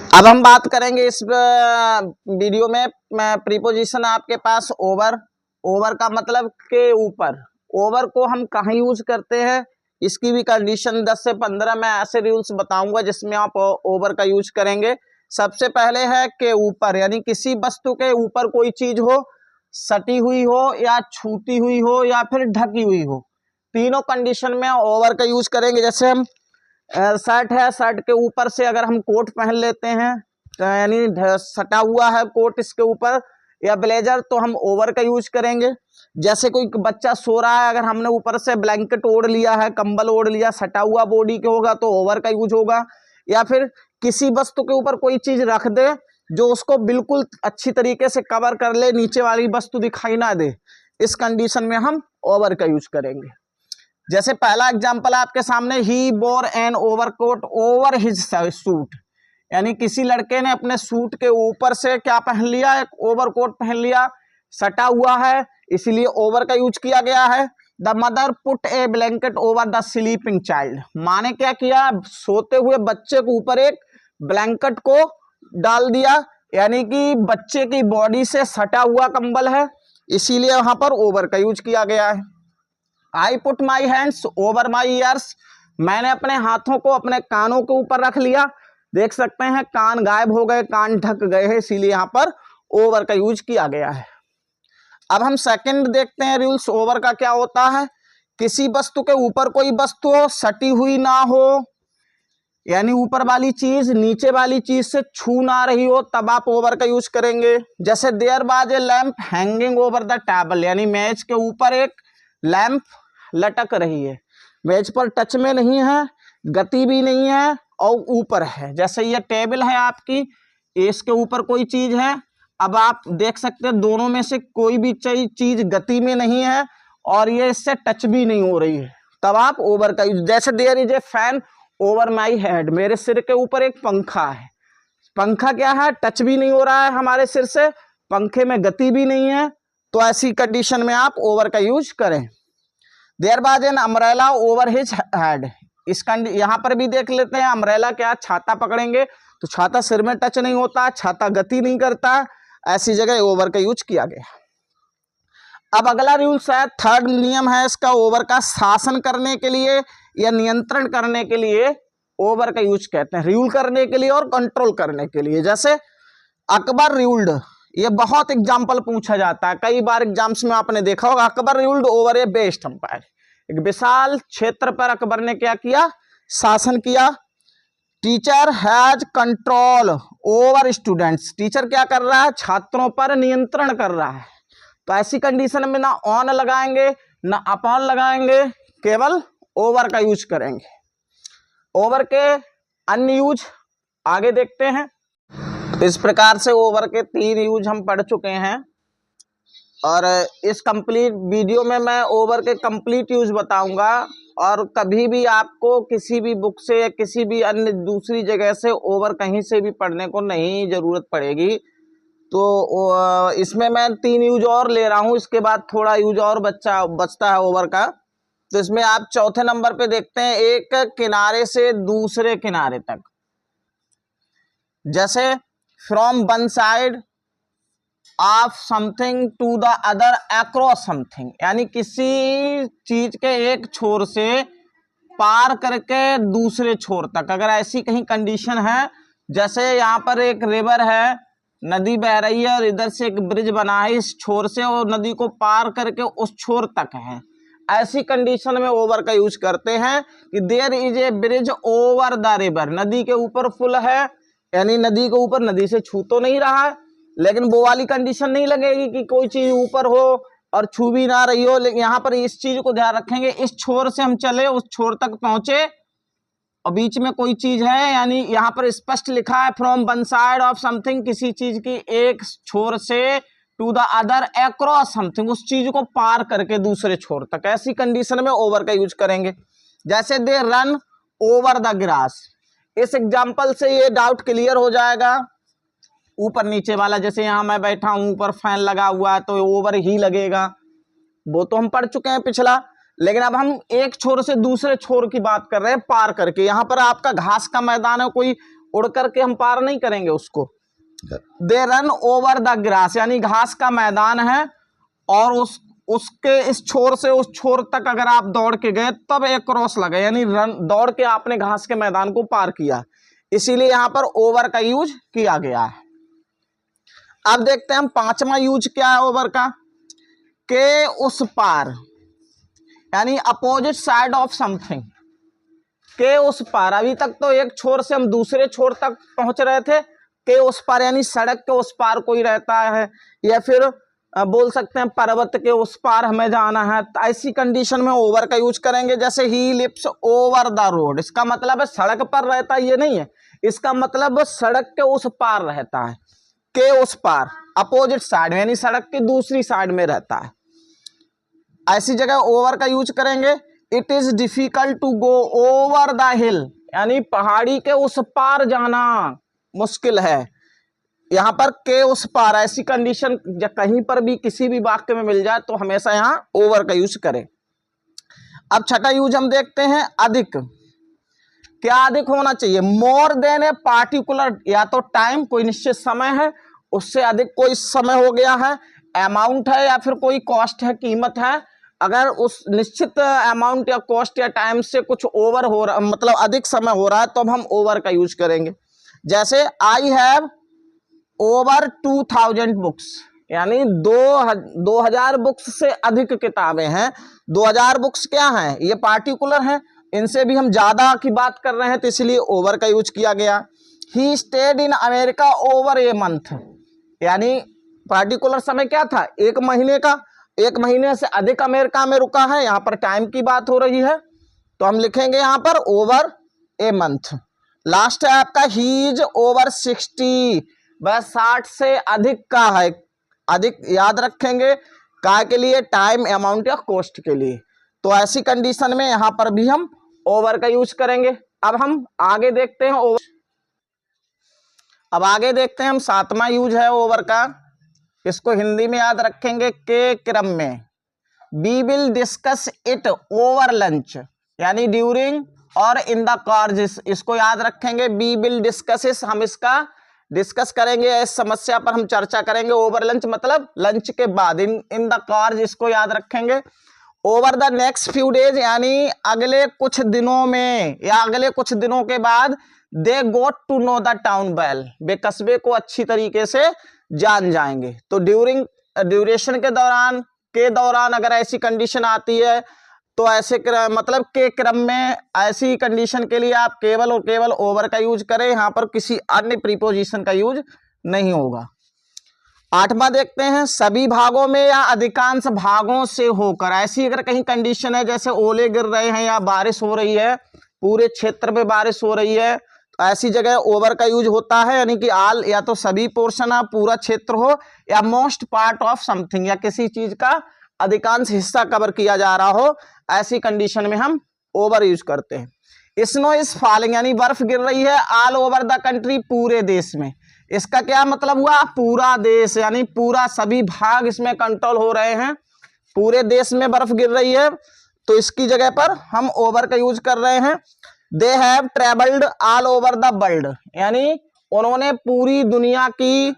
अब हम बात करेंगे इस वीडियो में प्रीपोजिशन आपके पास ओवर। ओवर का मतलब के ऊपर। ओवर को हम कहाँ यूज करते हैं, इसकी भी कंडीशन 10 से 15 मैं ऐसे रूल्स बताऊंगा जिसमें आप ओवर का यूज करेंगे। सबसे पहले है के ऊपर, यानी किसी वस्तु के ऊपर कोई चीज हो, सटी हुई हो या छूती हुई हो या फिर ढकी हुई हो, तीनों कंडीशन में ओवर का यूज करेंगे। जैसे हम शर्ट है, शर्ट के ऊपर से अगर हम कोट पहन लेते हैं यानी सटा हुआ है कोट इसके ऊपर, या ब्लेजर, तो हम ओवर का यूज करेंगे। जैसे कोई बच्चा सो रहा है, अगर हमने ऊपर से ब्लैंकेट ओढ़ लिया है, कंबल ओढ़ लिया, सटा हुआ बॉडी के होगा तो ओवर का यूज होगा। या फिर किसी वस्तु के ऊपर कोई चीज रख दे जो उसको बिल्कुल अच्छी तरीके से कवर कर ले, नीचे वाली वस्तु दिखाई ना दे, इस कंडीशन में हम ओवर का यूज करेंगे। जैसे पहला एग्जांपल आपके सामने, he bore an overcoat over his suit, यानी किसी लड़के ने अपने सूट के ऊपर से क्या पहन लिया, एक ओवरकोट पहन लिया, सटा हुआ है, इसीलिए ओवर का यूज किया गया है। The mother put A blanket over the sleeping child, माँ ने क्या किया, सोते हुए बच्चे के ऊपर एक ब्लैंकेट को डाल दिया, यानी कि बच्चे की बॉडी से सटा हुआ कंबल है, इसीलिए वहां पर ओवर का यूज किया गया है। I put my hands over my years, मैंने अपने हाथों को अपने कानों के ऊपर रख लिया। देख सकते हैं कान गायब हो गए, कान ढक गए हैं, इसीलिए यहां पर ओवर का यूज किया गया है। अब हम सेकंड देखते हैं रूल्स ओवर का क्या होता है। किसी वस्तु के ऊपर कोई वस्तु हो, सटी हुई ना हो, यानी ऊपर वाली चीज नीचे वाली चीज से छू ना रही हो, तब आप ओवर का यूज करेंगे। जैसे there was a lamp hanging over the table, यानी मेज के ऊपर एक लैंप लटक रही है, मेज पर टच में नहीं है, गति भी नहीं है और ऊपर है। जैसे ये टेबल है आपकी, इसके ऊपर कोई चीज है, अब आप देख सकते हैं दोनों में से कोई भी चीज गति में नहीं है और ये इससे टच भी नहीं हो रही है, तब आप ओवर का यूज। जैसे there is a fan over my head, मेरे सिर के ऊपर एक पंखा है, पंखा क्या है, टच भी नहीं हो रहा है हमारे सिर से, पंखे में गति भी नहीं है, तो ऐसी कंडीशन में आप ओवर का यूज करें। There was an umbrella over his head, इस यहाँ पर भी देख लेते हैं, अम्ब्रेला क्या, छाता पकड़ेंगे तो छाता सिर में टच नहीं होता, छाता गति नहीं करता, ऐसी जगह ओवर का यूज किया गया। अब अगला रूल्स है, थर्ड नियम है इसका ओवर का, शासन करने के लिए या नियंत्रण करने के लिए ओवर का यूज कहते हैं, रूल करने के लिए और कंट्रोल करने के लिए। जैसे अकबर रूल्ड, ये बहुत एग्जाम्पल पूछा जाता है, कई बार एग्जाम्स में आपने देखा होगा, अकबर रूल्ड ओवर ए बेस्ट अंपायर, एक विशाल क्षेत्र पर अकबर ने क्या किया, शासन किया। Teacher has control over students, teacher क्या कर रहा है, छात्रों पर नियंत्रण कर रहा है, तो ऐसी कंडीशन में ना ऑन लगाएंगे ना अपॉन लगाएंगे, केवल ओवर का यूज करेंगे। ओवर के अन्य यूज आगे देखते हैं। इस प्रकार से ओवर के 3 यूज हम पढ़ चुके हैं और इस कंप्लीट वीडियो में मैं ओवर के कंप्लीट यूज बताऊंगा, और कभी भी आपको किसी भी बुक से या किसी भी अन्य दूसरी जगह से ओवर कहीं से भी पढ़ने को नहीं जरूरत पड़ेगी। तो इसमें मैं 3 यूज और ले रहा हूं, इसके बाद थोड़ा यूज और बचता है ओवर का। तो इसमें आप चौथे नंबर पे देखते हैं, एक किनारे से दूसरे किनारे तक, जैसे from one side of something to the other across something, यानी किसी चीज के एक छोर से पार करके दूसरे छोर तक, अगर ऐसी कहीं कंडीशन है, जैसे यहाँ पर एक रिवर है, नदी बह रही है और इधर से एक ब्रिज बना है इस छोर से और नदी को पार करके उस छोर तक है, ऐसी कंडीशन में ओवर का यूज करते हैं कि there is a bridge over the river, नदी के ऊपर पुल है, यानी नदी के ऊपर, नदी से छू तो नहीं रहा है, लेकिन वो वाली कंडीशन नहीं लगेगी कि कोई चीज ऊपर हो और छू भी ना रही हो, लेकिन यहाँ पर इस चीज को ध्यान रखेंगे, इस छोर से हम चले उस छोर तक पहुंचे और बीच में कोई चीज है, यानी यहाँ पर स्पष्ट लिखा है from one side of something, किसी चीज की एक छोर से, to the other across something, उस चीज को पार करके दूसरे छोर तक, ऐसी कंडीशन में ओवर का यूज करेंगे। जैसे they run over the grass, इस एग्जाम्पल से ये डाउट क्लियर हो जाएगा, ऊपर नीचे वाला, जैसे यहाँ मैं बैठा हूं ऊपर फैन लगा हुआ है तो ओवर ही लगेगा, वो तो हम पढ़ चुके हैं पिछला, लेकिन अब हम एक छोर से दूसरे छोर की बात कर रहे हैं पार करके। यहाँ पर आपका घास का मैदान है, कोई उड़ करके हम पार नहीं करेंगे उसको। They run over the grass, यानी घास का मैदान है और उसके इस छोर से उस छोर तक अगर आप दौड़ के गए तब एक क्रॉस लगे, यानी रन दौड़ के आपने घास के मैदान को पार किया, इसीलिए यहां पर ओवर का यूज किया गया है। अब देखते हैं हम पांचवा यूज क्या है ओवर का, के उस पार, यानी अपोजिट साइड ऑफ समथिंग, के उस पार। अभी तक तो एक छोर से हम दूसरे छोर तक पहुंच रहे थे, के उस पार यानी सड़क के उस पार कोई रहता है, या फिर बोल सकते हैं पर्वत के उस पार हमें जाना है, तो ऐसी कंडीशन में ओवर का यूज करेंगे। जैसे ही लिप्स ओवर द रोड, इसका मतलब है सड़क पर रहता है, ये नहीं है, इसका मतलब सड़क के उस पार रहता है, के उस पार अपोजिट साइड यानी सड़क की दूसरी साइड में रहता है, ऐसी जगह ओवर का यूज करेंगे। It is difficult to go over the hill, यानी पहाड़ी के उस पार जाना मुश्किल है, यहां पर के उस पार, ऐसी कंडीशन कहीं पर भी किसी भी वाक्य में मिल जाए तो हमेशा यहां ओवर का यूज करें। अब छठा यूज हम देखते हैं अधिक। क्या अधिक होना चाहिए, मोर देन ए पार्टिकुलर, या तो टाइम कोई निश्चित समय है, उससे अधिक कोई समय हो गया है, अमाउंट है या फिर कोई कॉस्ट है, कीमत है, अगर उस निश्चित अमाउंट या कॉस्ट या टाइम से कुछ ओवर हो रहा, मतलब अधिक समय हो रहा है, तो हम ओवर का यूज करेंगे। जैसे आई हैव ओवर 2000 बुक्स, यानी 2000 बुक्स से अधिक किताबें हैं। 2000 बुक्स क्या हैं, ये पार्टिकुलर हैं, इनसे भी हम ज्यादा की बात कर रहे हैं, तो इसलिए ओवर का यूज किया गया। He stayed in America over a month, यानी पार्टिकुलर समय क्या था, एक महीने का, एक महीने से अधिक अमेरिका में रुका है, यहाँ पर टाइम की बात हो रही है, तो हम लिखेंगे यहाँ पर ओवर ए मंथ। लास्ट है आपका ही इज ओवर 60, वह 60 से अधिक का है, अधिक याद रखेंगे काय के लिए, टाइम, अमाउंट या कॉस्ट के लिए, तो ऐसी कंडीशन में यहां पर भी हम ओवर का यूज करेंगे। अब हम आगे देखते हैं ओवर, अब आगे देखते हैं हम सातवां यूज है ओवर का, इसको हिंदी में याद रखेंगे के क्रम में। We will discuss it over lunch, यानी ड्यूरिंग और इन द कार्स, इसको याद रखेंगे। वी विल डिस्कस, हम इसका डिस्कस करेंगे, इस समस्या पर हम चर्चा करेंगे ओवर लंच, मतलब लंच के बाद। इन द कार्स इसको याद रखेंगे। Over the next few days, यानी अगले कुछ दिनों में या अगले कुछ दिनों के बाद। They got to know the town well, वे कस्बे को अच्छी तरीके से जान जाएंगे। तो ड्यूरिंग, ड्यूरेशन के दौरान अगर ऐसी कंडीशन आती है तो ऐसे मतलब के क्रम में, ऐसी कंडीशन के लिए आप केवल और केवल ओवर का यूज करें, यहां पर किसी अन्य प्रीपोजिशन का यूज नहीं होगा। आठवां देखते हैं, सभी भागों में या अधिकांश भागों से होकर, ऐसी अगर कहीं कंडीशन है जैसे ओले गिर रहे हैं या बारिश हो रही है, पूरे क्षेत्र में बारिश हो रही है, तो ऐसी जगह ओवर का यूज होता है, यानी कि आल, या तो सभी पोर्शन है, पूरा क्षेत्र हो, या मोस्ट पार्ट ऑफ समथिंग, या किसी चीज का अधिकांश हिस्सा कवर किया जा रहा हो, ऐसी कंडीशन में हम ओवर यूज करते हैं। स्नो इज फॉलिंग, यानी बर्फ गिर रही है, ऑल ओवर द कंट्री, पूरे देश में। इसका क्या मतलब हुआ, पूरा देश, यानी पूरा सभी भाग इसमें कंट्रोल हो रहे हैं, पूरे देश में बर्फ गिर रही है, तो इसकी जगह पर हम ओवर का यूज कर रहे हैं। They have travelled all over the world, यानी उन्होंने पूरी दुनिया की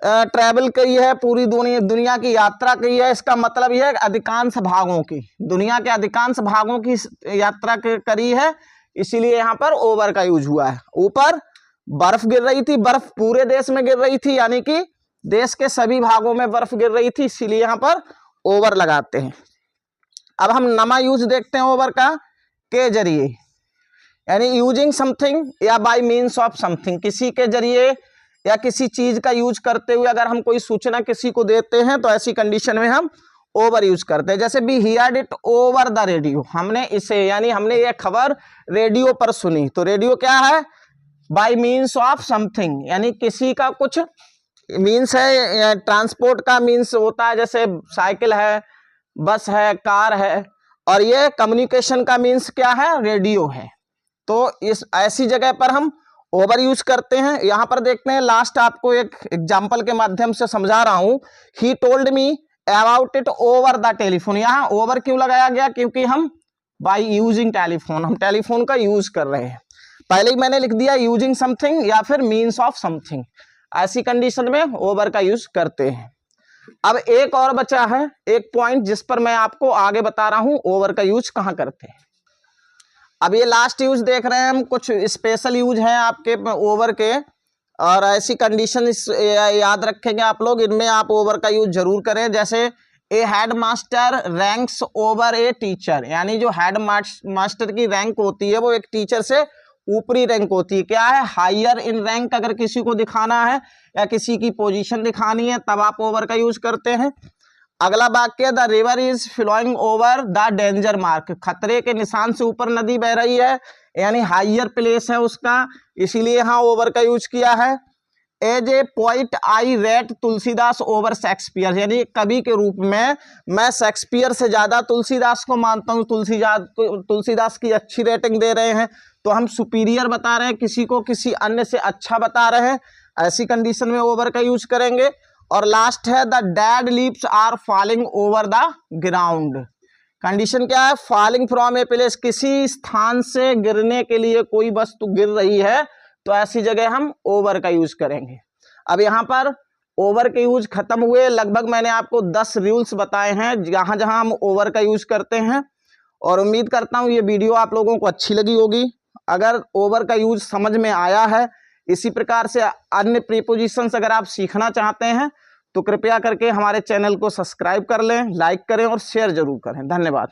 ट्रैवल की है, पूरी दुनिया की यात्रा की है। इसका मतलब यह है अधिकांश भागों की, दुनिया के अधिकांश भागों की यात्रा करी है, इसीलिए यहाँ पर ओवर का यूज हुआ है। ऊपर बर्फ गिर रही थी, बर्फ पूरे देश में गिर रही थी, यानी कि देश के सभी भागों में बर्फ गिर रही थी, इसीलिए यहाँ पर ओवर लगाते हैं। अब हम नमा यूज देखते हैं ओवर का, के जरिए, यानी यूजिंग समथिंग या बाय मीन्स ऑफ समथिंग, किसी के जरिए या किसी चीज का यूज करते हुए अगर हम कोई सूचना किसी को देते हैं तो ऐसी कंडीशन में हम ओवर यूज करते हैं। जैसे we heard it over the radio, हमने इसे, यानी हमने ये खबर रेडियो पर सुनी, तो रेडियो क्या है, बाय मीन्स ऑफ समथिंग, यानी किसी का कुछ मीन्स है, ट्रांसपोर्ट का मीन्स होता है, जैसे साइकिल है, बस है, कार है, और ये कम्युनिकेशन का मीन्स क्या है, रेडियो है। तो इस ऐसी जगह पर हम ओवर यूज करते हैं। यहां पर देखते हैं, लास्ट आपको एक एग्जांपल के माध्यम से समझा रहा हूं। He told me about it over the telephone, यहां ओवर क्यों लगाया गया, क्योंकि हम बाय यूजिंग टेलीफोन, हम टेलीफोन का यूज कर रहे हैं। पहले ही मैंने लिख दिया यूजिंग समथिंग या फिर मीन्स ऑफ समथिंग, ऐसी कंडीशन में ओवर का यूज करते हैं। अब एक और बचा है एक पॉइंट जिस पर मैं आपको आगे बता रहा हूं ओवर का यूज कहां करते हैं। अब ये लास्ट यूज देख रहे हैं हम, कुछ स्पेशल यूज हैं आपके ओवर के, और ऐसी कंडीशन याद रखेंगे आप लोग, इनमें आप ओवर का यूज जरूर करें। जैसे a headmaster ranks over a teacher, यानी जो हेड मास्टर की रैंक होती है वो एक टीचर से ऊपरी रैंक होती है, क्या है, हायर इन रैंक। अगर किसी को दिखाना है या किसी की पोजीशन दिखानी है तब आप ओवर का यूज करते हैं। अगला वाक्य, the river is flowing over the danger mark, खतरे के निशान से ऊपर नदी बह रही है, यानी हायर प्लेस है उसका, इसीलिए यहाँ ओवर का यूज किया है। As a poet I rate Tulsidas over Shakespeare, यानी कवि के रूप में मैं शेक्सपियर से ज्यादा तुलसीदास को मानता हूँ, तुलसीदास की अच्छी रेटिंग दे रहे हैं, तो हम सुपीरियर बता रहे हैं, किसी को किसी अन्य से अच्छा बता रहे हैं, ऐसी कंडीशन में ओवर का यूज करेंगे। और लास्ट है, the dead leaves are falling over the ground, condition क्या है, फॉलिंग फ्रॉम ए प्लेस, किसी स्थान से गिरने के लिए कोई वस्तु गिर रही है तो ऐसी जगह हम ओवर का यूज करेंगे। अब यहाँ पर ओवर के यूज खत्म हुए, लगभग मैंने आपको 10 रूल्स बताए हैं जहां जहां हम ओवर का यूज करते हैं, और उम्मीद करता हूं ये वीडियो आप लोगों को अच्छी लगी होगी। अगर ओवर का यूज समझ में आया है, इसी प्रकार से अन्य प्रीपोजिशंस अगर आप सीखना चाहते हैं तो कृपया करके हमारे चैनल को सब्सक्राइब कर लें, लाइक करें और शेयर जरूर करें। धन्यवाद।